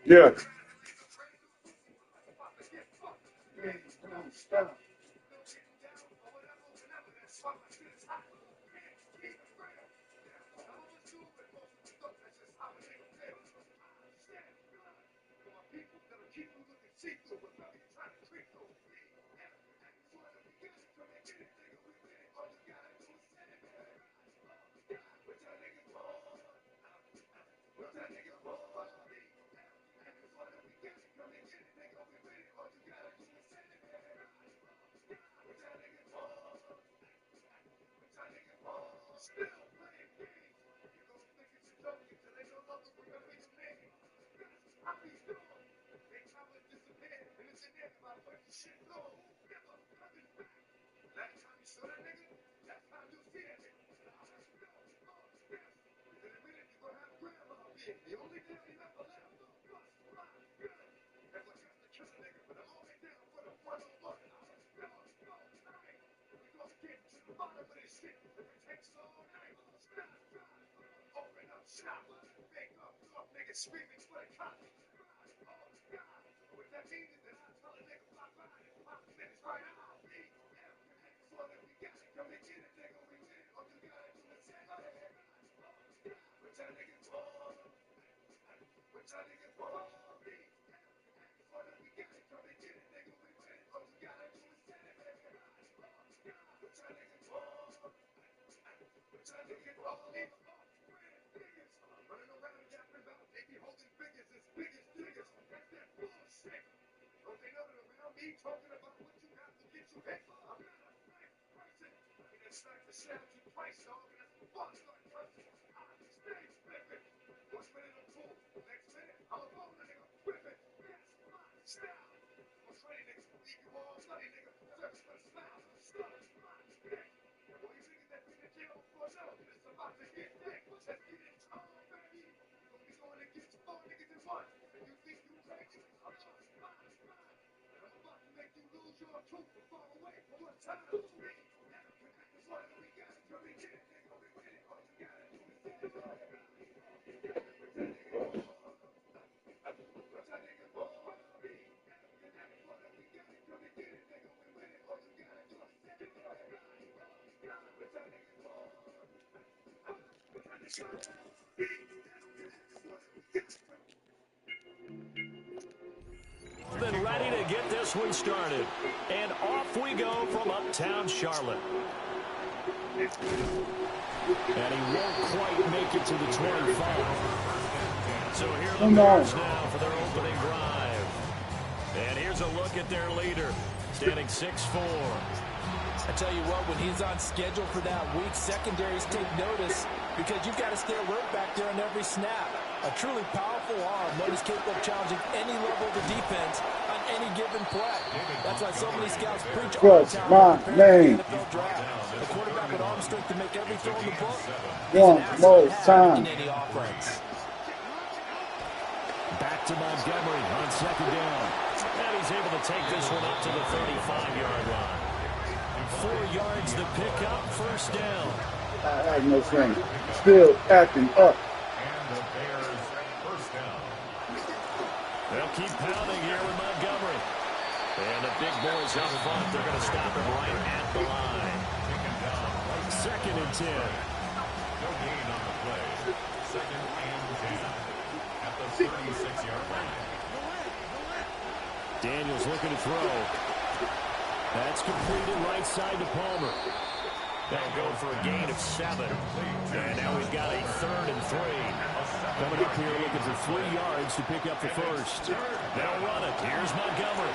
Yeah. Been ready to get this one started. And off we go from uptown Charlotte. And he won't quite make it to the 25. So here are the Bears now for their opening drive. And here's a look at their leader, standing 6'4". I tell you what, when he's on schedule for that week, secondaries take notice because you've got to stay alert back there on every snap. A truly powerful arm, one is capable of challenging any level of the defense on any given play. That's why so many scouts preach all the time about preparing for the NFL draft. The quarterback with arm strength to make every throw in the book. One more time. In any offense. Back to Montgomery on second down. And he's able to take this one up to the 35-yard line. 4 yards the pickup, first down. I have no sense. Still acting up. They'll keep pounding here with Montgomery. And the big boys up front, they're going to stop him right at the line. Second and 10. No gain on the play. Second and 10 at the 36-yard line. Daniels looking to throw. That's completed right side to Palmer. That'll go for a gain of 7. And now we've got a 3rd and 3. Coming up here looking for 3 yards to pick up the first. They'll run it. Here's Montgomery.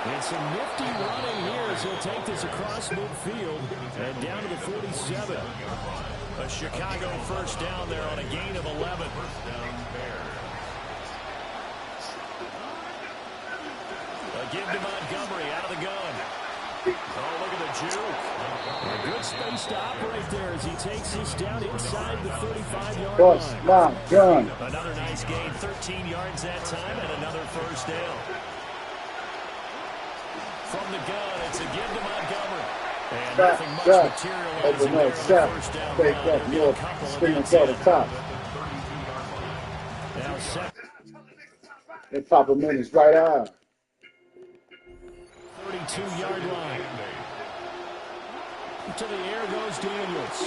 And some nifty running here as he'll take this across midfield and down to the 47. A Chicago first down there on a gain of 11. A give to Montgomery out of the gun. Oh, look at the juke. A good space to operate there as he takes this down inside the 35-yard line. My gun. Another nice gain, 13 yards that time, and another first down. From the gun, it's a give to Montgomery. And nothing much materializing there on the first down. Take that north, spinning to the top. Now set. They pop him in his right eye. 32-yard line. To the air goes Daniels.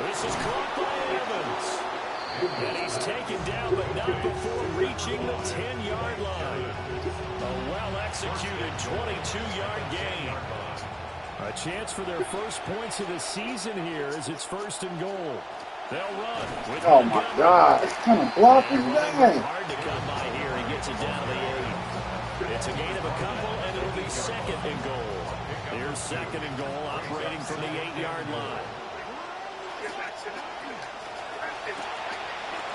This is caught by Evans. And he's taken down, but not before reaching the 10-yard line. A well-executed 22-yard gain. A chance for their first points of the season here as it's 1st and goal. They'll run. With oh, my God. What kind of block is that? Hard to come by here. He gets it down to the 8. It's a gain of a couple, and it'll be 2nd and goal. Here's 2nd and goal, operating from the 8-yard line.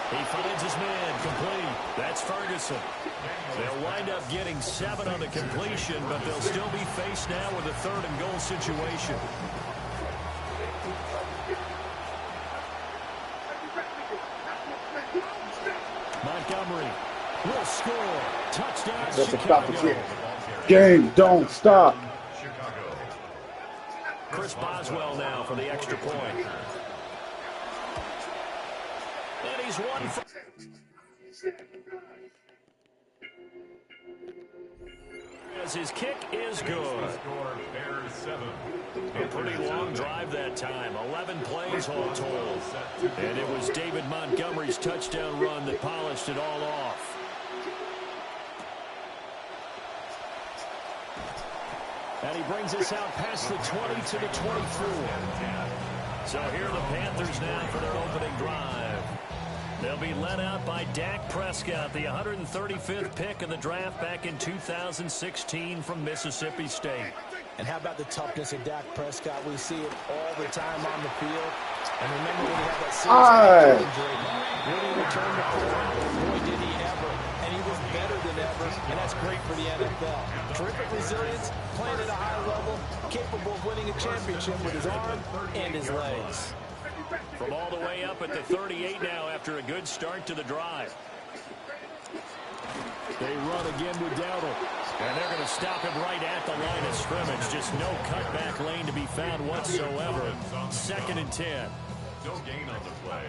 He finds his man complete. That's Ferguson. They'll wind up getting 7 on the completion, but they'll still be faced now with a 3rd and goal situation. Montgomery will score. Touchdown, Chicago. Game don't stop. Chris Boswell now for the extra point. And he's one for... As his kick is good. A pretty long drive that time. 11 plays all told. And it was David Montgomery's touchdown run that polished it all off. And he brings us out past the 20 to the 24. So here are the Panthers now for their opening drive. They'll be led out by Dak Prescott, the 135th pick in the draft back in 2016 from Mississippi State. And how about the toughness of Dak Prescott? We see it all the time on the field. And remember when he had that serious injury, when he returned to form, boy, did he ever. And he was better than ever, and that's great for the NFL. Terrific resilience, playing at a high level, capable of winning a championship with his arm and his legs. From all the way up at the 38 now after a good start to the drive. They run again with Dowdle. And they're going to stop him right at the line of scrimmage. Just no cutback lane to be found whatsoever. 2nd and 10. No gain on the play.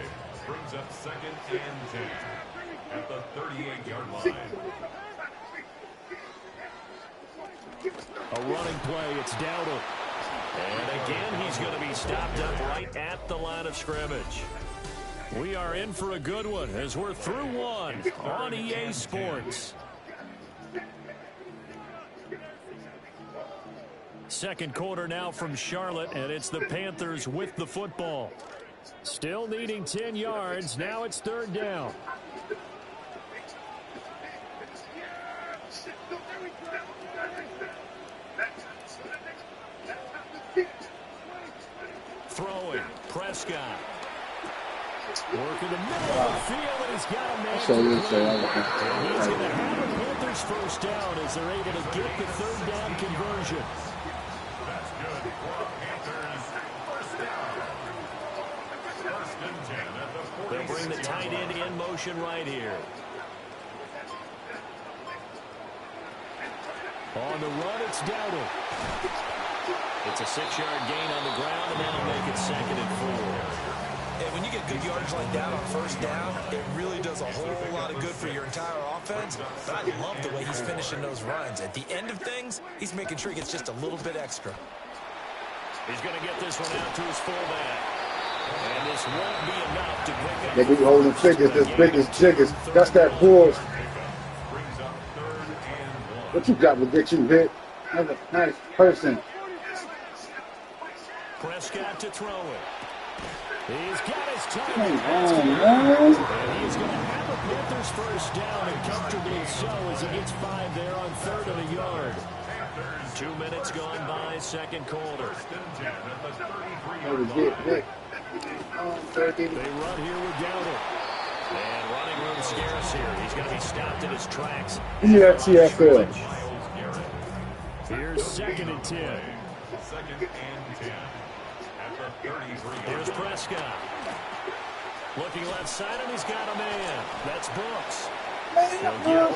Brings up 2nd and 10 at the 38-yard line. A running play. It's Dowdle. And again, he's going to be stopped up right at the line of scrimmage. We are in for a good one as we're through one on EA Sports. Second quarter now from Charlotte, and it's the Panthers with the football. Still needing 10 yards. Now it's 3rd down. Throwing. Prescott. Work in the middle of the field, and he's got a man. He's going to have the Panthers first down as they're able to get the 3rd down conversion. That's good for the Panthers. First down. 1st and 10 at the 40. They'll bring the tight end in motion right here. On the run, it's Dowdle. It's a 6-yard gain on the ground, and that'll make it 2nd and 4. And when you get good yardage like that on first down, it really does a whole lot of good for your entire offense. But I love the way he's finishing those runs. At the end of things, he's making sure he gets just a little bit extra. He's going to get this one out to his fullback. And this won't be enough to pick up. They be holding figures as big as jiggers. That's that bull. What you got will get you hit. That's a nice person. Prescott to throw it. He's got his Come target. on, man. And he's going to have the Panthers first down, and comfortably so as he gets 5 there on 3rd and a yard. 2 minutes gone by, second quarter. That was it, Vic. They run here with Dowdle. And running room scarce here. He's going to be stopped in his tracks. Yeah, TFL. Here's 2nd and 10. 2nd and 10. At the 33. Here's Prescott. Looking left side, and he's got a man. That's Brooks.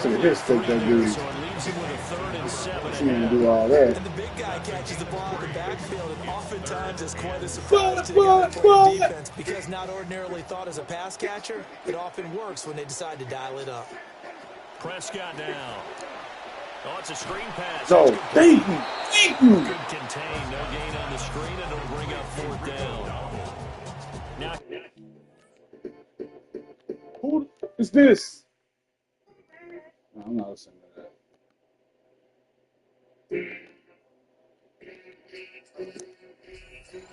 So this take that dude. So it leaves him with a 3rd and 7. She didn't do all that. And the big guy catches the ball in the backfield, and oftentimes is quite a surprise to the other defense because not ordinarily thought as a pass catcher, it often works when they decide to dial it up. Prescott now. Oh, it's a screen pass. So, thank you. Good contain. No gain on the screen, and it'll bring up 4th down. Now, Who is this? No, I'm not listening to that.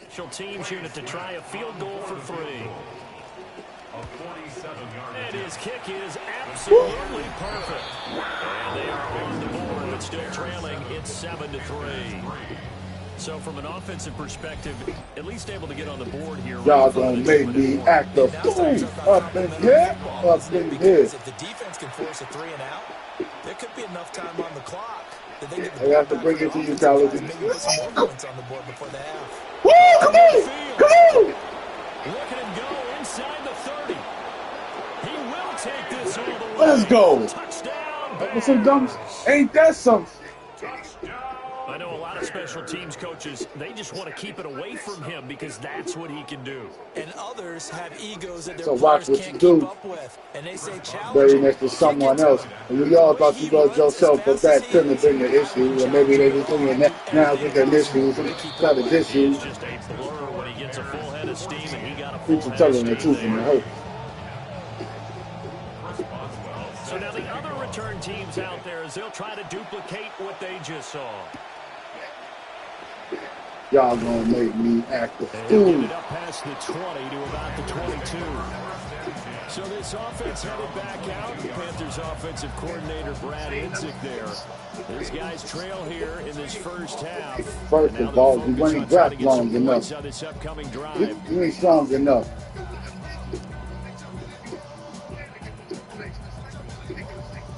special teams unit to try a field goal for 3. And his kick is absolutely perfect. And they are on the board, but still trailing. It's 7-3. So from an offensive perspective, at least able to get on the board here. Y'all gonna make me act a fool up in here, up in here. If the defense can force a 3 and out, there could be enough time on the clock that they get the I have to bring it to you, Tyler. maybe put some more points on the board before the half. Woo! Come on! Come on! Look at him go inside the 30. He will take this all the way. Let's go. Touchdown. With some dumb, ain't that something? I know a lot of special teams coaches, they just want to keep it away from him because that's what he can do. And others have egos that their So watch players what can't you do. keep up with. And they say challenge Bury him. next to someone else. And we all thought you was yourself, but that couldn't have been the issue. Or maybe they just doing that now with an issue. Got an issue. It's just a blur when he gets a full head of steam, and he got a full Preaching, head of telling steam the truth in the there. hope. So now the other return teams out there, as they'll try to duplicate what they just saw. Y'all gonna make me act a And he'll get fool. it up past the 20 to about the 22. So this offense headed back out. Panthers offensive coordinator Brad Idzik there. His guys trail here in this first half. First And now of all, they'll you focus ain't on trying to got get some long enough. points on this upcoming drive. You ain't strong enough.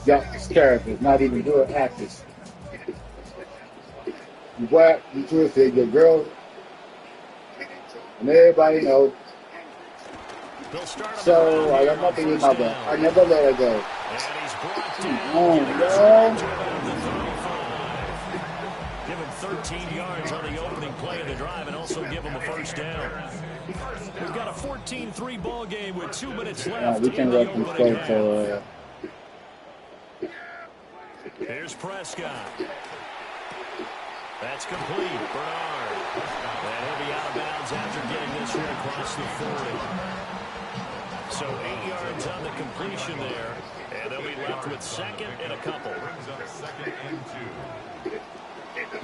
Y'all, it's terrible. Not even doing actors. You black, you twisted, your girl, and everybody know. They'll start him So around I here got on nothing in first my down. back. I never let her go. And he's brought down. Oh, Getting this man. one to about the 35. Give him 13 yards on the opening play of the drive and also give him a first down. We've got a 14-3 ball game with 2 minutes left We in can't the let them opening start half. for Here's Prescott. That's complete. Bernard. And he'll be out of bounds after getting this one across the 40. So 8 yards on the completion there. And they'll be left with 2nd and a couple. Brings up 2nd and 2.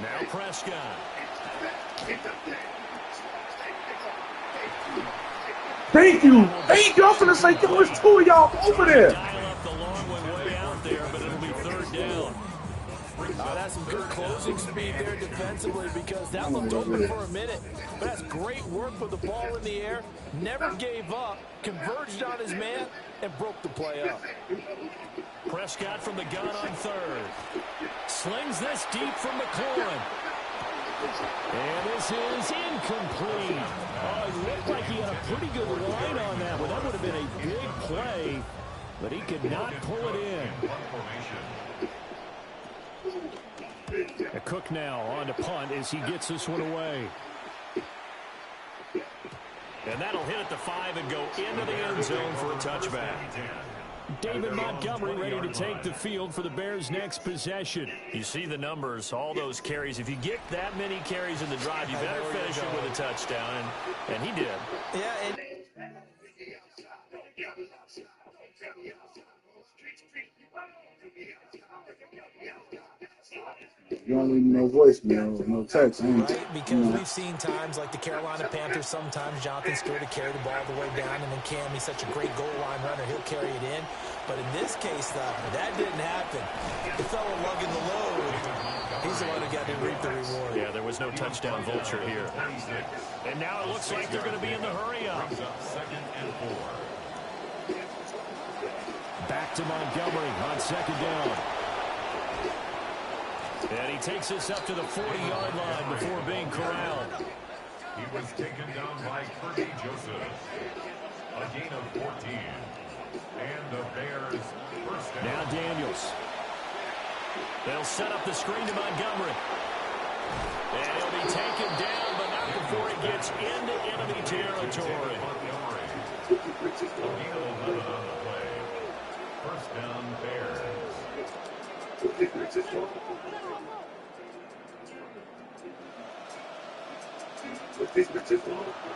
Now Prescott. Thank you. Thank you. I'm finna say, yo, there's 2 of y'all over there. Dial up the long one way out there, but it'll be 3rd down. That's some good closing speed there defensively because that looked open for a minute. But that's great work with the ball in the air. Never gave up, converged on his man, and broke the play up. Prescott from the gun on 3rd. Slings this deep from McLaurin. And this is incomplete. Oh, it looked like he had a pretty good line on that one. That would have been a big play, but he could not pull it in. A Cook now on to punt as he gets this one away. And that'll hit at the 5 and go into the end zone for a touchback. David Montgomery ready to take the field for the Bears' next possession. You see the numbers, all those carries. If you get that many carries in the drive, you better finish it with a touchdown, and he did. Yeah, and You don't need no voicemail, no text. Right, because we've seen times like the Carolina Panthers, sometimes Jonathan Stewart to carry the ball all the way down, and then Cam, he's such a great goal line runner, he'll carry it in. But in this case, though, that didn't happen. The fellow lugging the load, he's the one who got to reap the reward. Yeah, there was no touchdown vulture here. And now it looks like they're going to be in the hurry-up. Second and 4. Back to Montgomery on second down. And he takes us up to the 40-yard line before being corralled. He was taken down by Kirby Joseph. A gain of 14. And the Bears first down. Now Daniels. They'll set up the screen to Montgomery. And he'll be taken down, but not before he gets into enemy territory. A gain of 11 on the play. First down, Bears.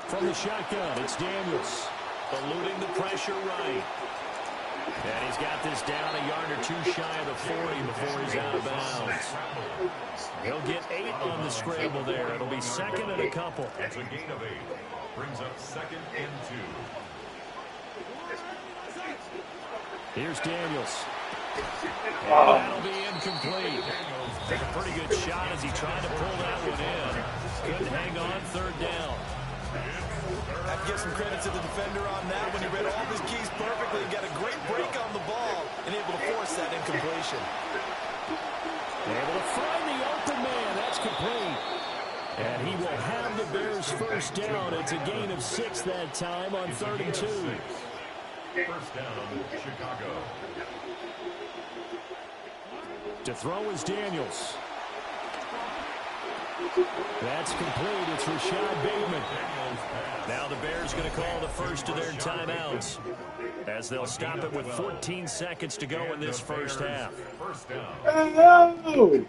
From the shotgun, it's Daniels. Eluding the pressure right. And he's got this down a yard or two shy of the 40 before he's out of bounds. He'll get 8 on the scramble there. It'll be second and a couple. That's a gain of 8. Brings up second and 2. Here's Daniels. And that'll be incomplete. Took a pretty good shot as he tried to pull that one in. Couldn't hang on third down. I have to give some credit to the defender on that when he read all his keys perfectly and got a great break on the ball and able to force that incompletion. Able to find the open man. That's complete. And he will have the Bears first down. It's a gain of 6 that time on 3rd and 2. First down, Chicago. To throw is Daniels. That's complete. It's Rashad Bateman. Now the Bears going to call the first of their timeouts as they'll stop it with 14 seconds to go in this first half. First down. Oh!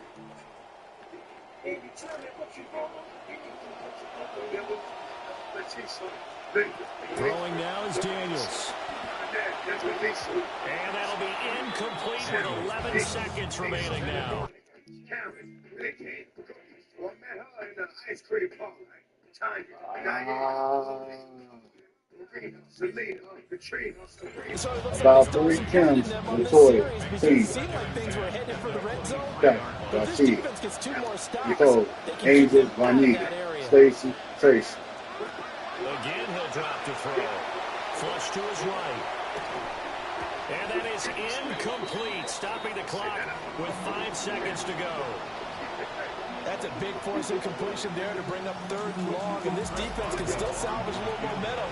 Throwing now is Daniels. And that'll be incomplete with 11 seconds remaining now. About 3 Kims and toy. Please. Okay, I see. Behold, Angel, Juanita, Stacy, Tracy. Again, he'll drop to throw. Flush to his right. And that is incomplete, stopping the clock with 5 seconds to go. That's a big force incompletion there to bring up 3rd and long, and this defense can still salvage a little momentum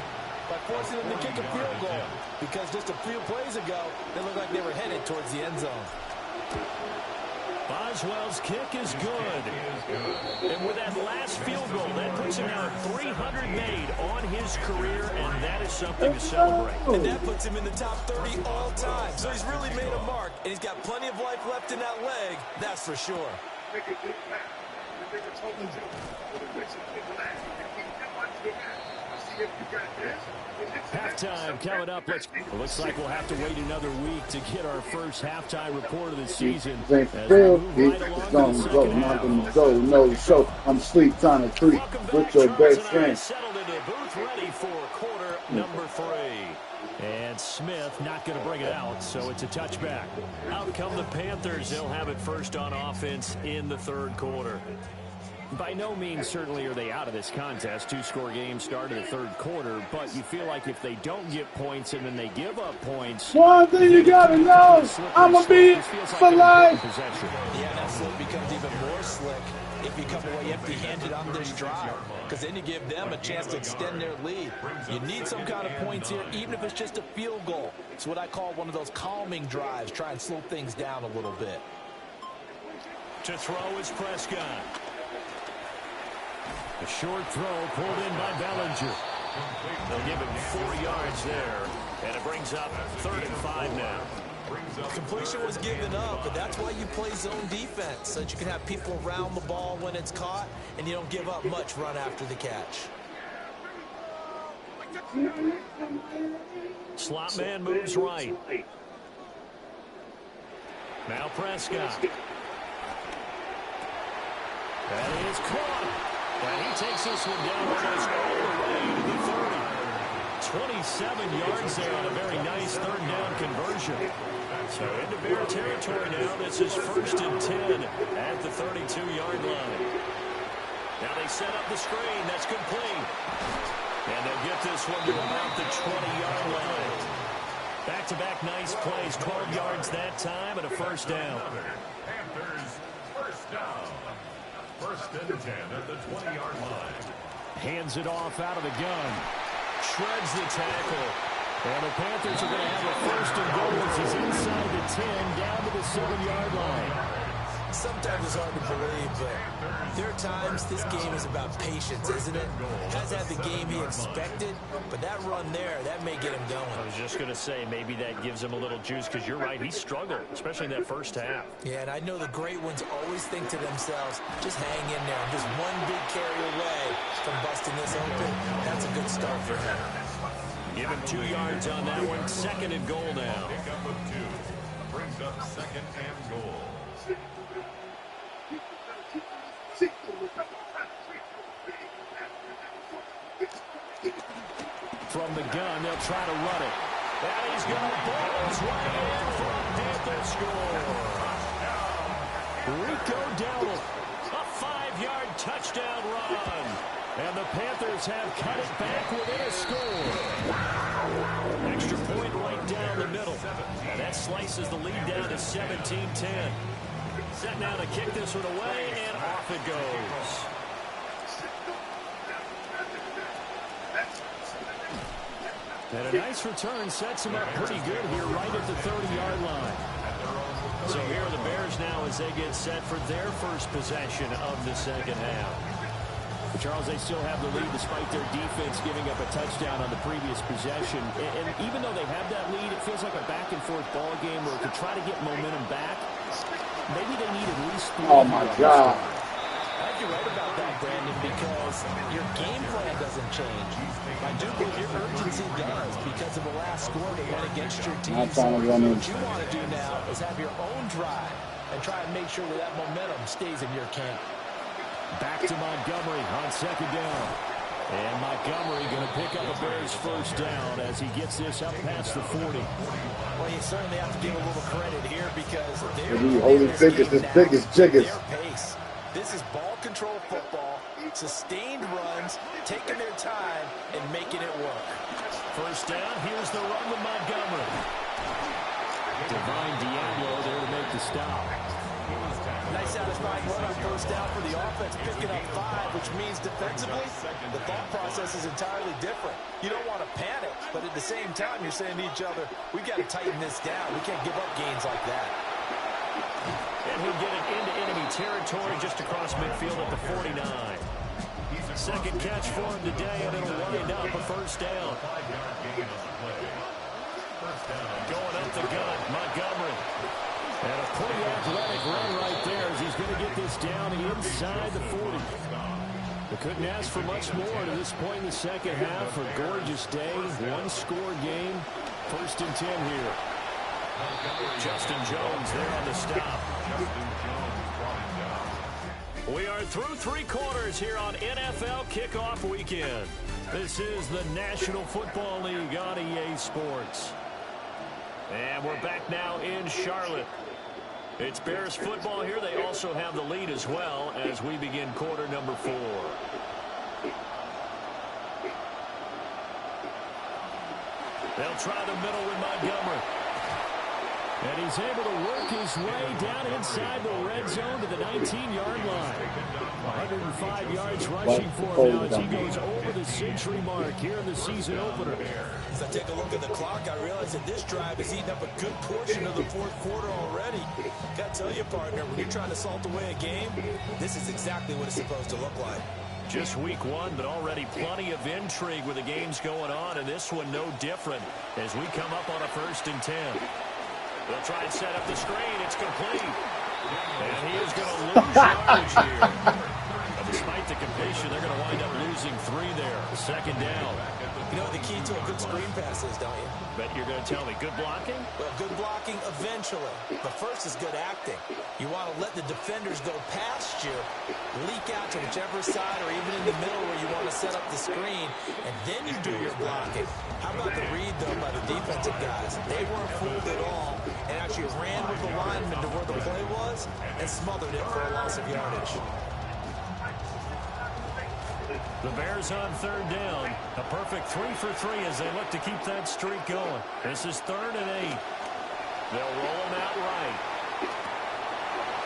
by forcing them to kick a field goal, because just a few plays ago, they looked like they were headed towards the end zone. Boswell's kick is good. And with that last field goal, that puts him now at 300 made on his career, and that is something to celebrate. And that puts him in the top 30 all time. So he's really made a mark, and he's got plenty of life left in that leg, that's for sure. Halftime coming up. Looks like we'll have to wait another week to get our first halftime report of the season. No show. I'm asleep trying to treat with your best friend. Settled into the booth, ready for quarter number 3. And Smith not going to bring it out, so it's a touchback. Out come the Panthers. They'll have it first on offense in the 3rd quarter. By no means certainly are they out of this contest. 2-score game start of the 3rd quarter, but you feel like if they don't get points and then they give up points. One thing you gotta know, I'm gonna be for life. Yeah, that slip becomes even more slick if you come away empty-handed on this drive, because then you give them a chance to extend their lead. You need some kind of points here, even if it's just a field goal. It's what I call one of those calming drives. Try and slow things down a little bit. To throw is Prescott. A short throw pulled in by Bellinger. They'll give him 4 yards there, and it brings up 3rd and 5 now. Completion was given up, but that's why you play zone defense, so that you can have people around the ball when it's caught, and you don't give up much run after the catch. Slot man moves right. Now Prescott. That is caught. And he takes this one down almost all the way to the 30. 27 yards there on a very nice third down conversion. So into Bear territory now. This is 1st and 10 at the 32-yard line. Now they set up the screen. That's complete. And they'll get this one to about the 20-yard line. Back-to-back nice plays. 12 yards that time and a first down. Panthers first down. 1st and 10 at the 20-yard line. Hands it off out of the gun. Shreds the tackle. And the Panthers are going to have a 1st and goal as he's inside the 10 down to the 7-yard line. Sometimes it's hard to believe, but there are times this game is about patience, isn't it? Hasn't had the game he expected, but that run there, that may get him going. I was just going to say, maybe that gives him a little juice, because you're right, he struggled, especially in that first half. Yeah, and I know the great ones always think to themselves, just hang in there. I'm just one big carry away from busting this open. That's a good start for him. Give him 2 yards on that one. 2nd and goal now. Pick up of 2. Brings up 2nd and goal. From the gun, they'll try to run it. And he's going to ball his way in for a Panther score. Rico Dowdle, a 5-yard touchdown run. And the Panthers have cut it back within a score. Extra point right down the middle. And that slices the lead down to 17-10. Set now to kick this one away, and off it goes. And a nice return sets him up pretty good here right at the 30-yard line. So here are the Bears now as they get set for their first possession of the second half. But Charles, they still have the lead despite their defense giving up a touchdown on the previous possession. And even though they have that lead, it feels like a back-and-forth ball game where to try to get momentum back, maybe they need at least 3. Oh, my God. I think you're right about that, Brandon, because your game plan doesn't change. I do believe your urgency does because of the last score that went against your team. So what you want to do now is have your own drive and try and make sure that momentum stays in your camp. Back to Montgomery on 2nd down. And Montgomery going to pick up a Bears first down as he gets this up past the 40. Well, you certainly have to give a little credit here because they're only biggest as big as Jiggers. Their pace. This is ball control football, sustained runs, taking their time and making it work. First down, here's the run with Montgomery. Divine Diablo there to make the stop. Nice satisfying run on first down for the offense, picking up 5, which means defensively, the thought process is entirely different. You don't want to panic, but at the same time, you're saying to each other, we've got to tighten this down. We can't give up gains like that. And he'll get it into enemy territory just across midfield at the 49. Second catch for him today, and it'll wind up a first down. Going up the gut, Montgomery. And a pretty athletic run right there as he's going to get this down inside the 40. They couldn't ask for much more to this point in the second half. A gorgeous day, one-score game. 1st and 10 here. Justin Jones there on the stop. We are through 3 quarters here on NFL Kickoff Weekend. This is the National Football League on EA Sports. And we're back now in Charlotte. It's Bears football here. They also have the lead as well as we begin quarter number 4. They'll try the middle with Montgomery. And he's able to work his way down inside the red zone to the 19-yard line. 105 yards rushing for him now as he goes over the century mark here in the season opener. As I take a look at the clock, I realize that this drive has eaten up a good portion of the 4th quarter already. Got to tell you, partner, when you're trying to salt away a game, this is exactly what it's supposed to look like. Just week 1, but already plenty of intrigue with the games going on, and this one no different as we come up on a 1st and 10. They'll try and set up the screen. It's complete. And he is going to lose yardage here. But despite the completion, they're going to wind up losing 3 there. 2nd down. You know what the key to a good screen pass is, don't you? But you're going to tell me good blocking? Well, good blocking eventually. But first is good acting. You want to let the defenders go past you, leak out to whichever side or even in the middle where you want to set up the screen, and then you do your blocking. How about the read, though, by the defensive guys? They weren't fooled at all and actually ran with the lineman to where the play was and smothered it for a loss of yardage. The Bears on third down. A perfect 3 for 3 as they look to keep that streak going. This is 3rd and 8. They'll roll him out right.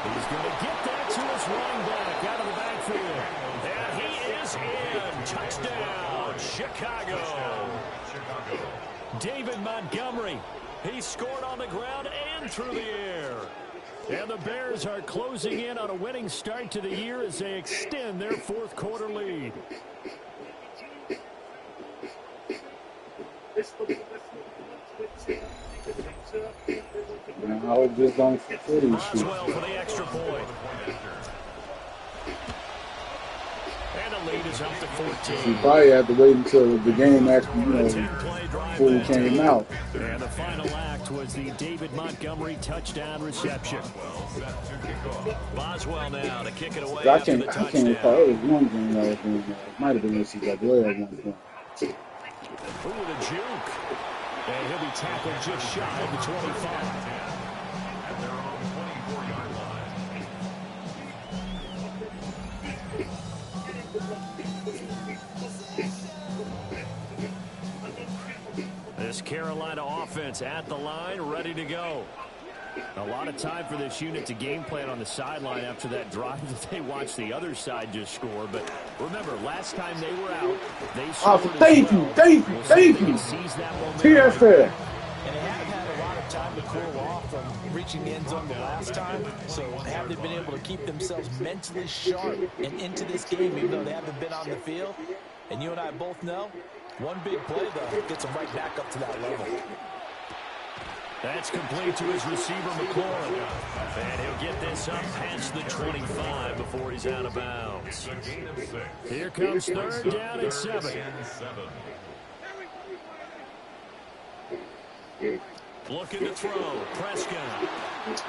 He's going to get that to his running back out of the backfield. And he is in. Touchdown, Chicago. David Montgomery. He scored on the ground and through the air. And the Bears are closing in on a winning start to the year as they extend their 4th quarter lead. I hope this don't finish. Boswell for the extra point. And the lead is up to 14. You probably have to wait until the game actually, fully came out. And the final act was the David Montgomery touchdown reception. Boswell now to kick it away after the touchdown. I can't recall. It was one game that was in there. It might have been NCAA at one point. Ooh, the juke. And he'll be tackled just shy of the 25. And they're on the 24-yard line. This Carolina offense at the line, ready to go. A lot of time for this unit to game plan on the sideline after that drive that they watched the other side just score. But remember, last time they were out, they scored thank you. Seize that momentum. TFL. And they haven't had a lot of time to cool off from reaching the end zone the last time. So have they been able to keep themselves mentally sharp and into this game, even though they haven't been on the field? And you and I both know, one big play, though, gets them right back up to that level. That's complete to his receiver, McLaurin. And he'll get this up past the 25 before he's out of bounds. Here comes 3rd down and 7. Looking to throw. Prescott.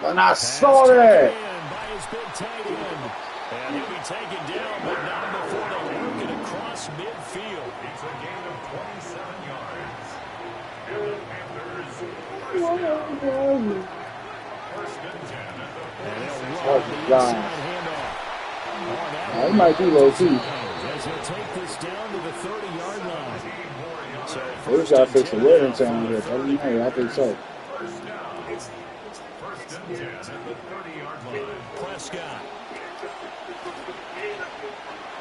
And I saw that. By his big tight end. And he'll be taken down, but not before they work it across midfield. It's a gain of 27 yards. And the Panthers And they'll run the inside handoff. It might be low too. As he'll take this down to the 30-yard line. So We got to fix the weather in town here. I think so. First and 10 at the 30-yard line. Prescott.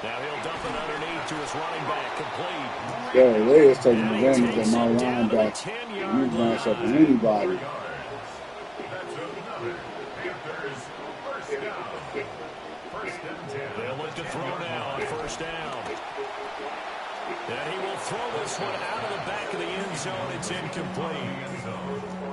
Now he'll dump it underneath to his running back, complete. Yeah, they is taking advantage of my linebacker. You match up with anybody. They'll look to throw now on 1st down. And he will throw this one out of the back of the end zone. It's incomplete.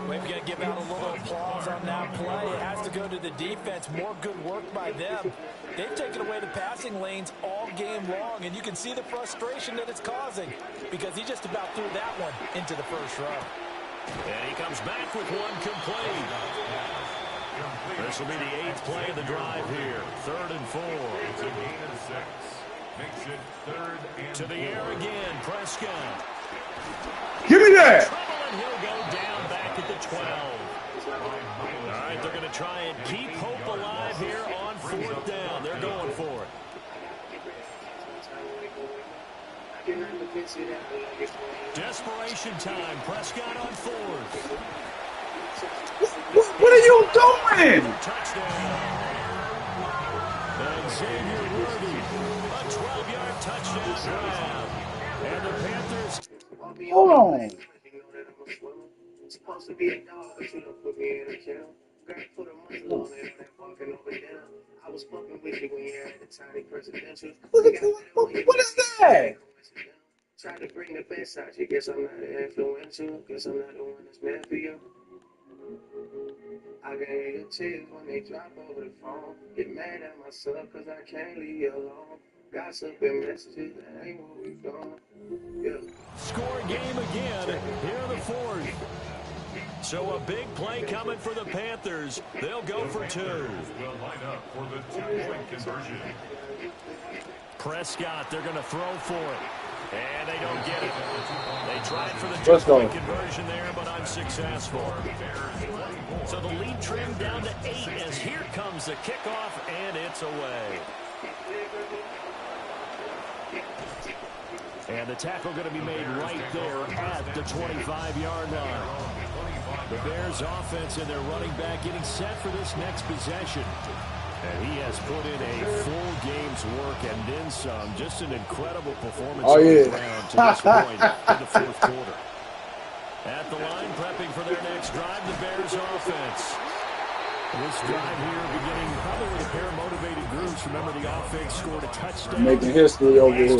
We've got to give out a little applause on that play. It has to go to the defense. More good work by them. They've taken away the passing lanes all game long, and you can see the frustration that it's causing because he just about threw that one into the first row. And he comes back with one complete. This will be the 8th play of the drive here. 3rd and 4. It's a gain of 6. Makes it 3rd and to the air again, Prescott. Give me that. And he'll go down back at the 12. All right, they're going to try and keep hope alive here on 4th down. They're going for it. Desperation time. Prescott on 4th. What are you doing? Touchdown. And Xavier Worthy, a 12-yard touchdown grab. And the Panthers. Hold on. Supposed to be a dog, but you don't put me in a jail. Girl, put a muzzle on it and walking over there. I was fucking with you when you had the tiny presidential. What is that? Try to bring the best out you. Guess I'm not influential. Guess I'm not the one that's meant for you. I can hear your tears when they drop over the phone. Get mad at myself cause I can't leave you alone. Gossip and messages, that ain't what we doing. Yeah. Score game again here in the fourth. So a big play coming for the Panthers. They'll go for two. Will line up for the 2-point conversion. Prescott, they're going to throw for it. And they don't get it. They tried for the 2-point conversion there, but unsuccessful. So the lead trimmed down to 8 as here comes the kickoff, and it's away. And the tackle going to be made right there at the 25-yard line. The Bears offense and their running back getting set for this next possession. And he has put in a full game's work and then some. Just an incredible performance on the ground to this point in the fourth quarter. At the line, prepping for their next drive, the Bears offense. This drive here beginning probably with a pair of motivated groups. Remember, the offense scored a touchdown. Making history over here.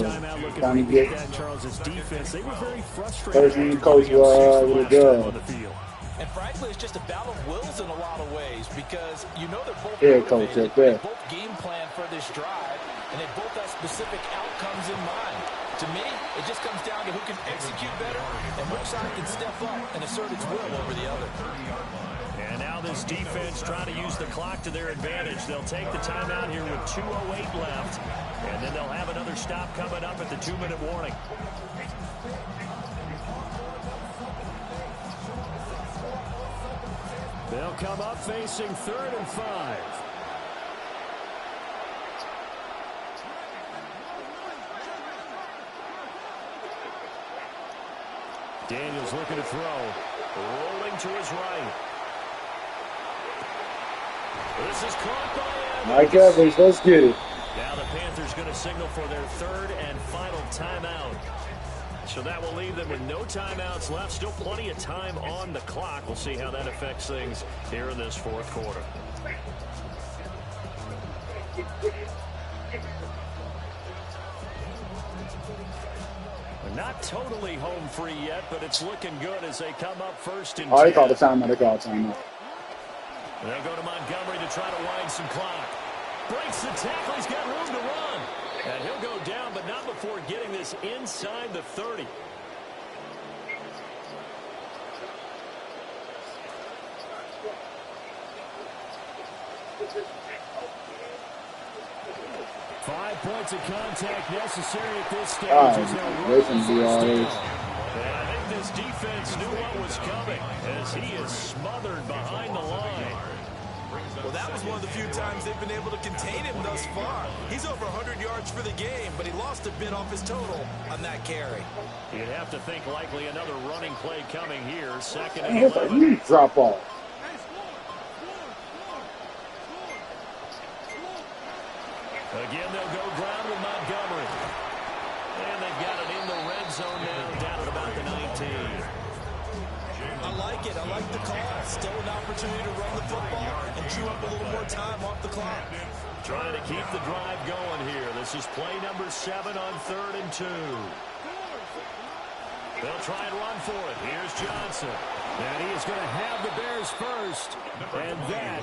Trying to get that Charles' defense. They were very frustrated. First coach with a gun. On the field. And frankly, it's just a battle of wills in a lot of ways because you know they're both coach up they there. both game plan for this drive, and they both have specific outcomes in mind. To me, it just comes down to who can execute better and which side can step up and assert its will over the other. And now this defense trying to use the clock to their advantage. They'll take the timeout here with 2:08 left, and then they'll have another stop coming up at the 2-minute warning. They'll come up facing 3rd and 5. Daniels looking to throw. Rolling to his right. This is caught by Evans. Mike Evans, let's get it. Now the Panthers going to signal for their 3rd and final timeout. So that will leave them with no timeouts left. Still plenty of time on the clock. We'll see how that affects things here in this fourth quarter. We're not totally home free yet, but it's looking good as they come up 1st and 10. Oh, they called the timeout. They called the timeout. They'll go to Montgomery to try to wind some clock. Breaks the tackle. He's got room to run. And he'll go down, but not before getting this inside the 30. Five points of contact necessary at this stage. They can be all and I think this defense knew what was coming as he is smothered behind the line. Well, that was one of the few times they've been able to contain him thus far. He's over 100 yards for the game, but he lost a bit off his total on that carry. You'd have to think likely another running play coming here. 2nd and 11. You drop off. Again, they'll go ground with Montgomery. And they've got it in the red zone now, down at about the 19. I like it. I like the call. Still an opportunity to run the football and chew up a little more time off the clock. Trying to keep the drive going here. This is play number 7 on 3rd and 2. They'll try and run for it. Here's Johnson. And he is going to have the Bears first. And that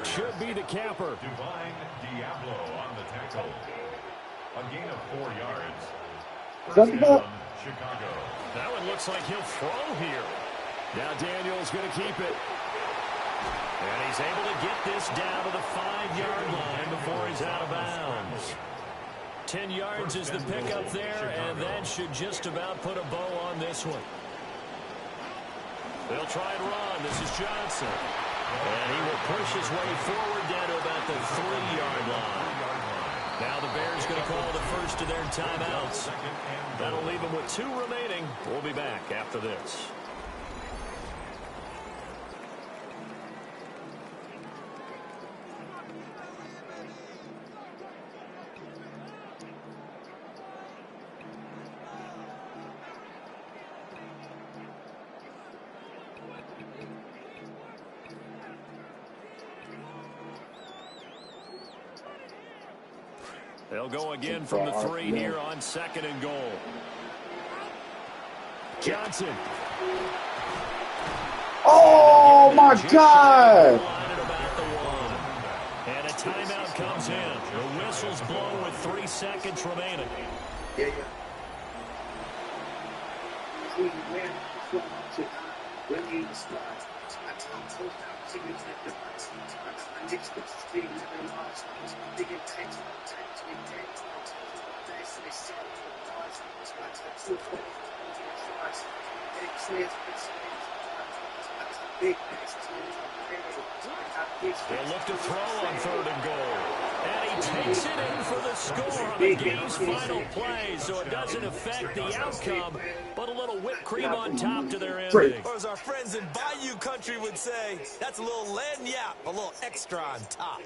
should be the capper. Divine Diablo on the tackle. A gain of 4 yards. Chicago. That one looks like he'll throw here. Now Daniels going to keep it. And he's able to get this down to the 5-yard line before he's out of bounds. 10 yards is the pickup there, and that should just about put a bow on this one. They'll try and run. This is Johnson. And he will push his way forward down to about the 3-yard line. Now the Bears going to call the first of their timeouts. That'll leave them with 2 remaining. We'll be back after this. They'll go again from the 3 here on 2nd and goal. Johnson. Oh, my God. And a timeout comes in. The whistle's blown with 3 seconds remaining. Yeah. They'll look to throw on 3rd and goal. And he takes it in for the score on the game's final play, so it doesn't affect the outcome, but a little whipped cream on top to their ending. Or as our friends in Bayou country would say, that's a little lagniappe, a little extra on top.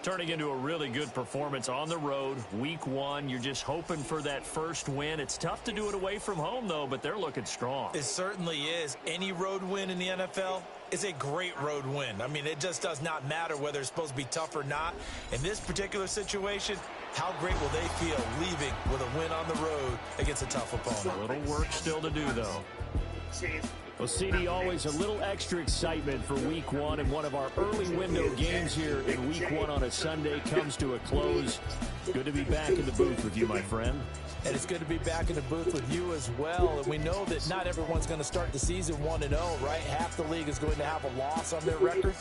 Turning into a really good performance on the road, week 1. You're just hoping for that first win. It's tough to do it away from home, though, but they're looking strong. It certainly is. Any road win in the NFL is a great road win. I mean, it just does not matter whether it's supposed to be tough or not. In this particular situation, how great will they feel leaving with a win on the road against a tough opponent? A little work still to do, though. Well, CD, always a little extra excitement for week 1, and one of our early window games here in week 1 on a Sunday comes to a close. Good to be back in the booth with you, my friend. And it's good to be back in the booth with you as well. And we know that not everyone's going to start the season 1-0, right? Half the league is going to have a loss on their record.